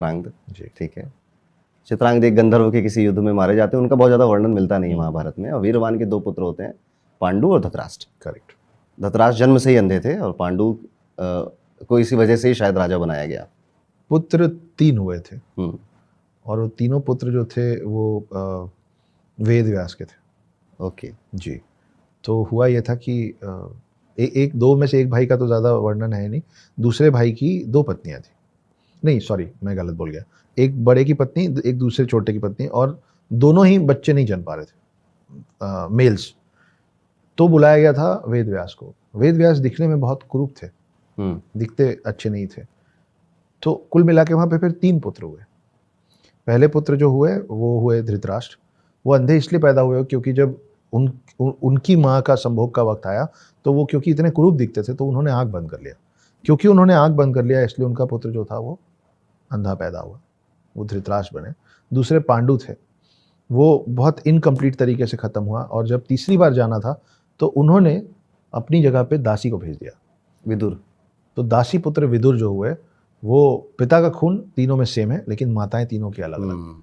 चित्रांगद, जी। ठीक है। चित्रांगद एक गंधर्व के किसी युद्ध में मारे जाते हैं, उनका बहुत ज़्यादा वर्णन मिलता नहीं है महाभारत में। और वीरवान के 2 पुत्र होते हैं, पांडु और धृतराष्ट्र। करेक्ट। धृतराष्ट्र जन्म से ही अंधे थे और पांडु को इसी वजह से ही शायद राजा बनाया गया। पुत्र 3 हुए थे हम्म, और वो तीनों पुत्र जो थे वो वेद व्यास के थे। ओके। जी। तो हुआ ये था कि एक 2 में से एक भाई का तो ज़्यादा वर्णन है नहीं, दूसरे भाई की 2 पत्नियां थी। नहीं सॉरी, मैं गलत बोल गया। एक बड़े की पत्नी, एक दूसरे छोटे की पत्नी, और दोनों ही बच्चे नहीं जन्म पा रहे थे, मेल्स। तो बुलाया गया था वेद व्यास को। वेद व्यास दिखने में बहुत कुरूप थे, दिखते अच्छे नहीं थे। तो कुल मिला के वहाँ पे फिर 3 पुत्र हुए। पहले पुत्र जो हुए वो हुए धृतराष्ट्र। वो अंधे इसलिए पैदा हुए क्योंकि जब उनकी माँ का संभोग का वक्त आया तो वो क्योंकि इतने कुरूप दिखते थे तो उन्होंने आँख बंद कर लिया। क्योंकि उन्होंने आँख बंद कर लिया इसलिए उनका पुत्र जो था वो अंधा पैदा हुआ, वो धृतराष्ट्र बने। दूसरे पांडु थे, वो बहुत इनकम्प्लीट तरीके से ख़त्म हुआ, और जब तीसरी बार जाना था तो उन्होंने अपनी जगह पे दासी को भेज दिया, विदुर। तो दासी पुत्र विदुर जो हुए, वो पिता का खून तीनों में सेम है लेकिन माताएं तीनों की अलग अलग।